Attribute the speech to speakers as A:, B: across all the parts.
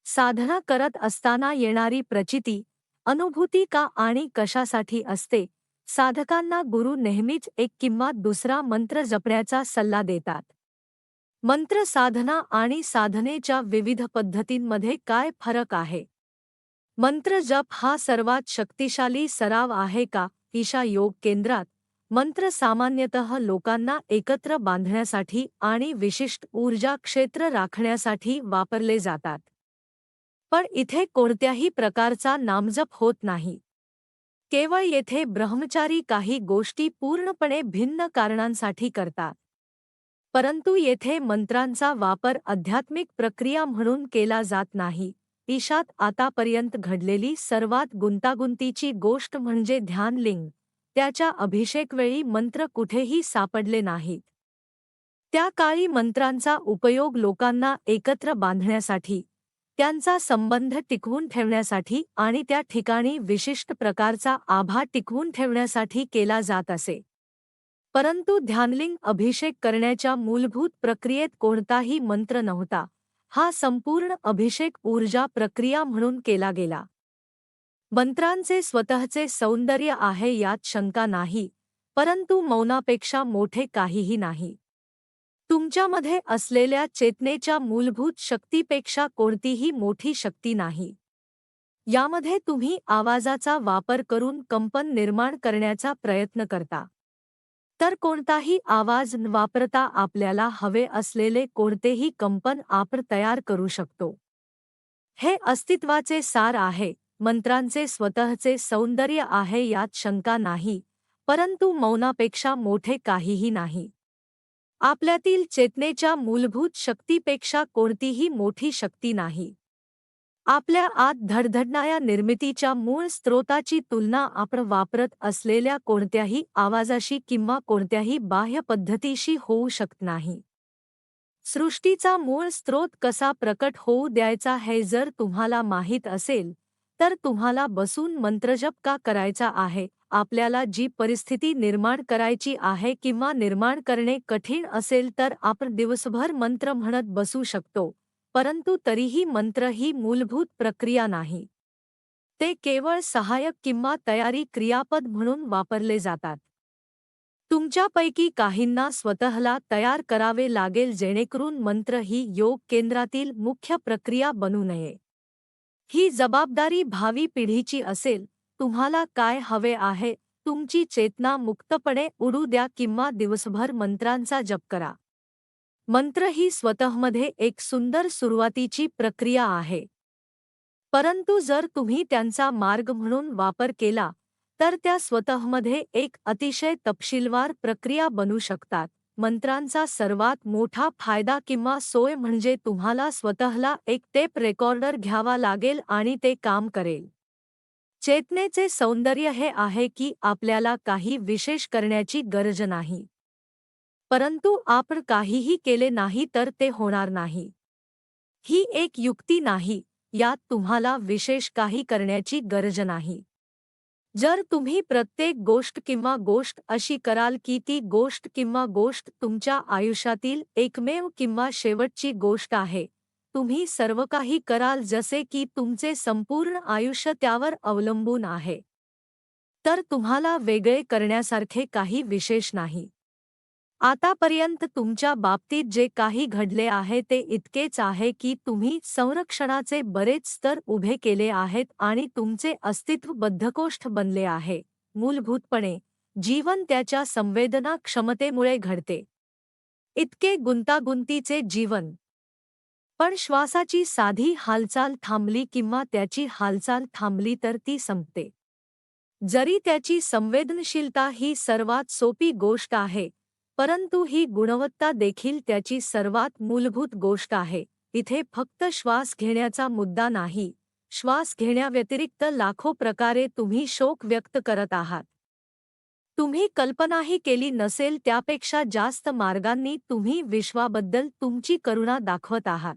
A: साधना करत असताना येणारी प्रचिती, अनुभूती का आणि कशासाठी असते? साधकांना गुरु नेहमीच एक किंवा दुसरा मंत्र जपण्याचा सल्ला देतात. मंत्र साधना आणि साधनेच्या विविध पद्धतींमध्ये काय फरक आहे? मंत्र जप हा सर्वात शक्तिशाली सराव आहे का? ईशा योग केंद्रात मंत्र सामान्यतः लोकांना एकत्र बांधण्यासाठी आणि विशिष्ट ऊर्जा क्षेत्र राखण्यासाठी वापरले जातात. पण इथे कोणत्याही प्रकारचा नामजप होत नाही. केवळ येथे ब्रह्मचारी काही गोष्टी पूर्णपणे भिन्न कारणांसाठी करतात. परंतु येथे मंत्रांचा वापर आध्यात्मिक प्रक्रिया म्हणून केला जात नाही. ईशात आतापर्यंत घडलेली सर्वात गुंतागुंतीची गोष्ट म्हणजे ध्यानलिंग. त्याच्या अभिषेकवेळी मंत्र कुठेही सापडले नाहीत. त्या काळी मंत्रांचा उपयोग लोकांना एकत्र बांधण्यासाठी, त्यांचा संबंध टिकवून ठेवण्यासाठी आणि त्या ठिकाणी विशिष्ट प्रकारचा आभा टिकवून ठेवण्यासाठी केला जात असे. परंतु ध्यानलिंग अभिषेक करण्याच्या मूलभूत प्रक्रियेत कोणताही मंत्र नव्हता. हा संपूर्ण अभिषेक ऊर्जा प्रक्रिया म्हणून केला गेला. मंत्रांचे स्वतःचे सौंदर्य आहे यात शंका नाही, परंतु मौनापेक्षा मोठे काहीही नाही. तुमच्यामध्ये असलेल्या चेतनेच्या मूलभूत शक्तीपेक्षा कोणतीही मोठी शक्ती नाही. यामध्ये तुम्ही आवाजाचा वापर करून कंपन निर्माण करण्याचा प्रयत्न करता. तर कोणताही आवाज न वापरता आपल्याला हवे असलेले कोणतेही कंपन आपण तयार करू शकतो. हे अस्तित्वाचे सार आहे. मंत्रांचे स्वतःचे सौंदर्य आहे यात शंका नाही, परंतु मौनापेक्षा मोठे काहीही नाही. आपल्यातील चेतनेच्या मूलभूत शक्तीपेक्षा कोणतीही मोठी शक्ती नाही. आपल्या आत धडधडणाऱ्या निर्मितीच्या मूळ स्रोताची तुलना आपण वापरत असलेल्या कोणत्याही आवाजाशी किंवा कोणत्याही बाह्य पद्धतीशी होऊ शकत नाही. सृष्टीचा मूळ स्रोत कसा प्रकट होऊ द्यायचा हे जर तुम्हाला माहीत असेल, तर तुम्हाला बसून मंत्रजप का करायचा आहे? आपल्याला जी परिस्थिती निर्माण करायची आहे किंवा निर्माण करणे कठीण असेल तर आपण दिवसभर मंत्र म्हणत बसू शकतो, परंतु तरीही मंत्र ही मूलभूत प्रक्रिया नाही. ते केवळ सहाय्यक किंवा तयारी क्रियापद म्हणून वापरले जातात. तुमच्यापैकी काहींना स्वतःला तयार करावे लागेल जेणेकरून मंत्र ही योग केंद्रातील मुख्य प्रक्रिया बनू नये. ही जबाबदारी भावी पिढीची असेल. तुम्हाला काय हवे आहे? तुमची चेतना मुक्तपणे उडू द्या किंवा दिवसभर मंत्रांचा जप करा. मंत्र ही स्वतःमध्ये एक सुंदर सुरुवातीची प्रक्रिया आहे. परंतु जर तुम्ही त्यांचा मार्ग म्हणून वापर केला, तर त्या स्वतःमध्ये एक अतिशय तपशीलवार प्रक्रिया बनू शकतात. मंत्रांचा सर्वात मोठा फायदा किंवा सोय म्हणजे तुम्हाला स्वतःला एक टेप रेकॉर्डर घ्यावा लागेल आणि ते काम करेल. चेतनेचे सौंदर्य हे आहे की आपल्याला काही विशेष करण्याची गरज नाही. परंतु आपण काहीही केले नाही तर ते होणार नाही. ही एक युक्ती नाही. यात तुम्हाला विशेष काही करण्याची गरज नाही. जर तुम्ही प्रत्येक गोष्ट किंवा गोष्ट अशी कराल की ती गोष्ट किंवा गोष्ट तुमच्या आयुष्यातील एकमेव किंवा शेवटची गोष्ट आहे, तुम्ही सर्व काही कराल जसे की तुमचे संपूर्ण आयुष्य त्यावर अवलंबून आहे, तर तुम्हाला वेगळे करण्यासारखे काही विशेष नाही. आतापर्यंत तुमच्या बाबतीत जे काही घडले आहे ते इतकेच आहे की तुम्ही संरक्षणाचे बरेच स्तर उभे केले आहेत आणि तुमचे अस्तित्व बद्धकोष्ठ बनले आहे. मूलभूतपणे जीवन त्याच्या संवेदना क्षमतेमुळे घडते. इतके गुंतागुंतीचे जीवन. पण श्वासाची साधी हालचाल थांबली किंवा त्याची हालचाल थांबली तर ती संपते. जरी त्याची संवेदनशीलता ही सर्वात सोपी गोष्ट आहे, परंतु ही गुणवत्ता देखील त्याची सर्वात मूलभूत गोष्ट आहे. इथे फक्त श्वास घेण्याचा मुद्दा नाही. श्वास घेण्याव्यतिरिक्त लाखो प्रकारे तुम्ही शोक व्यक्त करत आहात. तुम्ही कल्पनाही केली नसेल त्यापेक्षा जास्त मार्गांनी तुम्ही विश्वाबद्दल तुमची करुणा दाखवत आहात.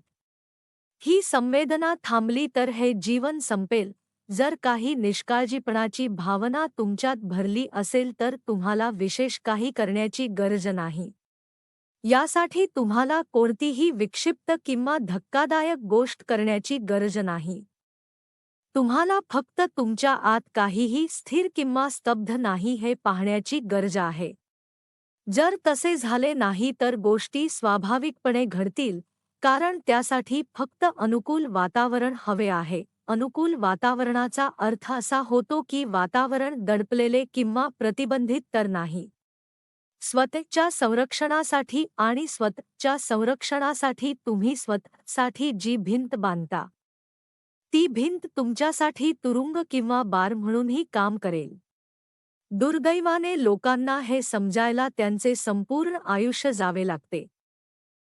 A: ही संवेदना थांबली तर हे जीवन संपेल. जर काही निष्काळजीपणाची भावना तुमच्यात भरली असेल तर तुम्हाला विशेष काही करण्याची गरज नाही. यासाठी तुम्हाला कोणतीही विक्षिप्त किंवा धक्कादायक गोष्ट करण्याची गरज नाही. तुम्हाला फक्त तुमच्या आत काहीही स्थिर किंवा स्तब्ध नाही हे पाहण्याची गरज आहे. जर तसे झाले नाही तर गोष्टी स्वाभाविकपणे घडतील, कारण त्यासाठी फक्त अनुकूल वातावरण हवे आहे. अनुकूल वातावरणाचा अर्थ असा होतो की वातावरण दडपलेले किंवा प्रतिबंधित तर नाही. स्वतःच्या संरक्षणासाठी आणि स्वतःच्या संरक्षणासाठी तुम्ही स्वतःसाठी जी भिंत बांधता, ती भिंत तुमच्यासाठी तुरुंग किंवा बार म्हणूनही काम करेल. दुर्दैवाने लोकांना हे समजायला त्यांचे संपूर्ण आयुष्य जावे लागते.